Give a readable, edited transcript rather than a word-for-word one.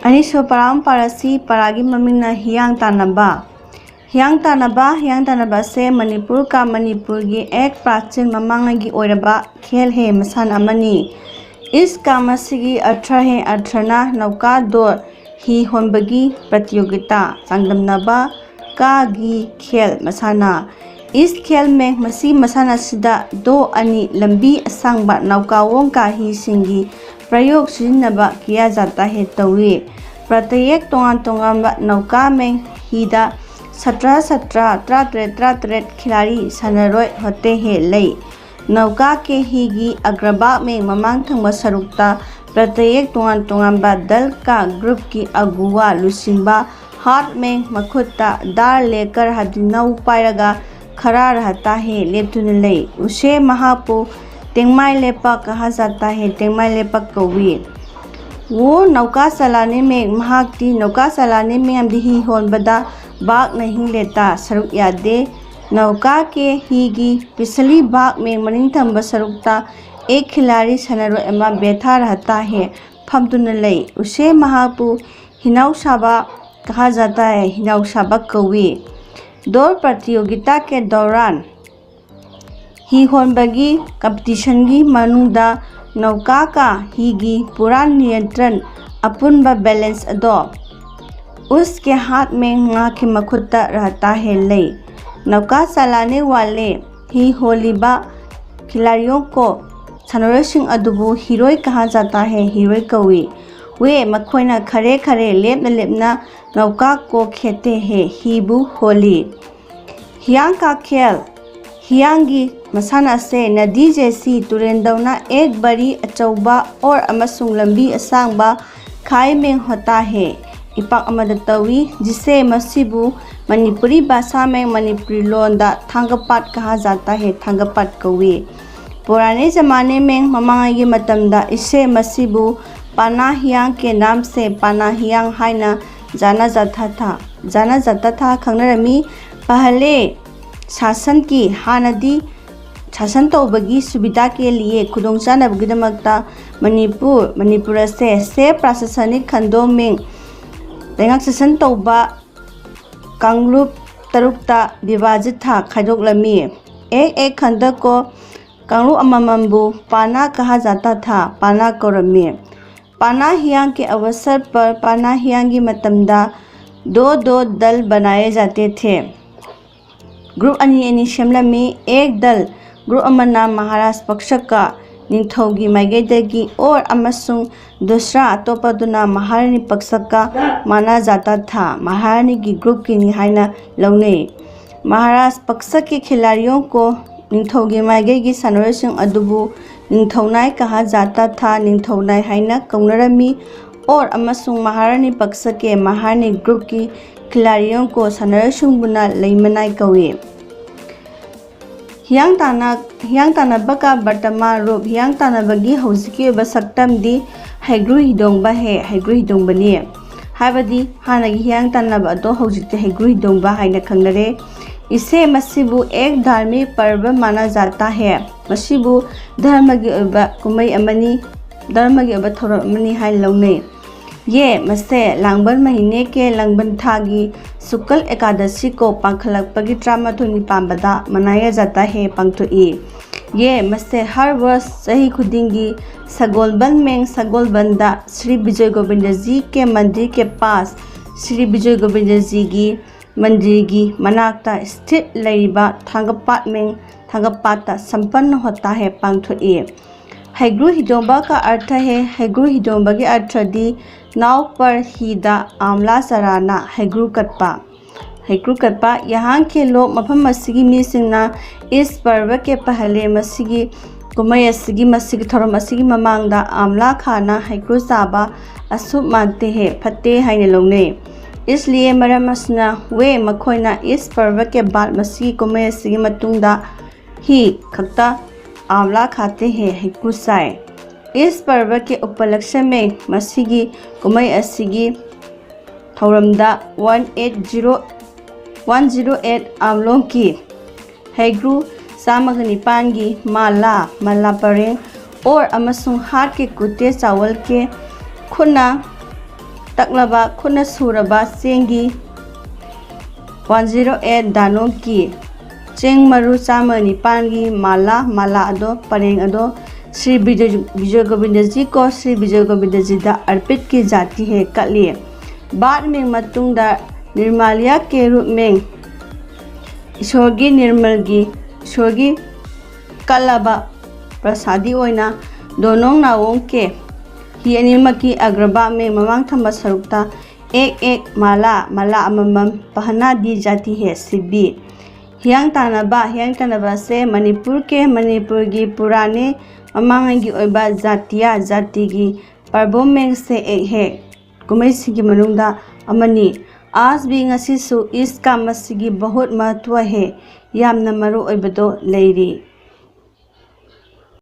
Aniswa parasi paragi mamingna hiyang tanaba se Manipur ka Manipur gi ek prachin mamangagi oiraba khel he masan amani iska masigi athra he athrana nauka dor hi honbagi pratyogita sangdamnaba ka gi khel masana is khel me masi masana sida do ani lambi asangba nauka wong ka hi singi प्रयोग सिजिन्नबा किया जाता है तौरी प्रत्येक तोंगान नौका में हिदा 17 खिलाड़ी सनरोय होते हैं लई नौका के हिगी अग्रभाग में ममांग थंगबा सरुकता प्रत्येक तोंगान दल का ग्रुप की अगुवा लुसिंबा हाथ में मखुता दार लेकर हदिनौ पायरगा खड़ा रहता है लेप्तुन लई उसे महापु टेंगमाई लेपक कहा जाता है टेंगमाई लेपक कौवी वो नौका चलाने में महाक्ति नौका चलाने में अमदिही होनबदा भाग नहीं लेता सरुक यादे नौका के हिगी पिछली भाग में मनिंग थंब सरुकता एक खिलाड़ी सनरो एमा बैठा रहता है फमदुन लई उसे महापु हिनाउ साबा कहा जाता है हिनाउ साबा कौवी दौड़ प्रतियोगिता के दौरान ही होनबगी कंपटीशन की मनुदा नौका का हिगी पूरा नियंत्रण अपुनबा बैलेंस अदो उसके हाथ में ngā के मखुता रहता है लई नौका चलाने वाले ही होलीबा खिलाड़ियों को सनोरसिंग अदुबु हीरोई कहा जाता है हीरोई कौवी वे मखोइना खरे लेपना नौका को खेते हैं हिबु होली हियांग का खेल हियांगी मसाना से नदी जैसी तुरेंदौना एक बड़ी अचौबा और अमसुंग लंबी असांगबा खाई में होता है इपाक अमद तवी जिसे मसीबू मणिपुरी भाषा में मणिपुरी लोंदा थांगपात कहा जाता है थांगपात कौवी पुराने ज़माने में ममांगी मतमदा इसे मसीबू पाना हियांग के नाम से पाना हियांग हाइना जाना जाता था खंगनरमी पहले शासन की हानदी शासन तौबगी सुविधा के लिए खुदोंचानबगिदमक्ता मणिपुर से प्रशासनिक खंडों में लेंगाक शासन तौबा कांगलुप तरुकता विभाजित था खाइदोकलमी एक खंड को कांगलुप अममबु पाना कहा जाता था पाना कौरमी पाना हियांग के अवसर पर पाना हियांग की मतमदा दो दल बनाए जाते थे ग्रुप अनि सेमलमी एक दल ग्रुप अमना महाराज पक्ष का निंथौगी माइगैदगी और अमसुंग दूसरा अतोपदुना महारानी पक्ष का माना जाता था महारानी की ग्रुप की निहायना लौने महाराज पक्ष के खिलाड़ियों को निंथौगी माइगैगी सनोरसिंग अदुबु निंथौनाय कहा जाता था निंथौनाय हाइना कौनरमी और अमसुंग महारानी पक्ष के महारानी ग्रुप की खिलाड़ियों को सनरसिंग बुना लैमनाय कौवे हियांग तानबा का वर्तमान रूप हियांग तानबगी हौजिकी सक्तमदी हैग्रु हिदोंबा है हैग्रु हिदोंबनी हाबदी हानगी हियांग तानबा अदो हौजिते हैग्रु हिदोंबा हाइना खंगनरे इसे मसीबु एक धार्मिक पर्व माना जाता है मसीबु धर्मगी ओबा कुमई अमनी धर्मगी ओबा थोरम अमनी हाइ लौने ये मसे लांगबन महीने के लंगबन थागी शुक्ल एकादशी को पांखलकपगी 13 पांबदा मनाया जाता है पांगथुई ये मसे हर वर्ष सही खुदिंगी सगोलबन में सगोलबंदा श्री विजय गोविंद जी के मंदिर के पास श्री विजय गोविंद जी की मंदिर की मनाक्ता स्थित लैरिबा थांगपात में थांगपाता संपन्न होता है पांगथुई हैग्रु हिदोंबा का अर्थ है हैग्रु हिदोंबा के अर्थ दी नाव पर हिदा आमला सराना हैग्रु कटपा यहाँ के लोग मफम मसीगी मीसिंगना इस पर्व के पहले मसीगी कुमई असिगी मसीगी थोरम असिगी ममांगदा आमला खाना हैग्रु साबा अशुभ मानते हैं फते हाइने लोगने इसलिए मरम असना वे मखोइना इस पर्व के बाद मसीगी कुमई असिगी मतुंगदा ही खक्ता आंवला खाते हैं हैग्रु साय इस पर्व के उपलक्ष्य में मसीगी कुमई असिगी थौरमदा 108 आमलों की हैग्रू चामग निपानगी माला माला परेंग और अमसुंग हाथ के कुत्ते चावल के खुना तकलबा खुना सूरबा चेंगी 108 दानो की चेंग मरु चामग निपानगी माला माला अदो परेंग अदो श्री विजय गोविंद जी को श्री विजय गोविंद जी दा अर्पित की जाती है कलिए बाद में मतुंगदा निर्माल्या के रूप में ईश्वर की निर्मल की ईश्वर की कलबा प्रसादी ओइना दोनों नावों के ही अनिम की अग्रभाग में ममांग थंबा सरुक्ता एक माला माला अममम पहना दी जाती है सिब्बी हियांग तानबा से मणिपुर की पुराने ममांग की ओइबा जाति की पर्वों में से एक है कुमैसी की मनुंदा अमनी आज भी ngasisu इसका मसीगी बहुत महत्व है यामना मरु ओइबदो लेरी।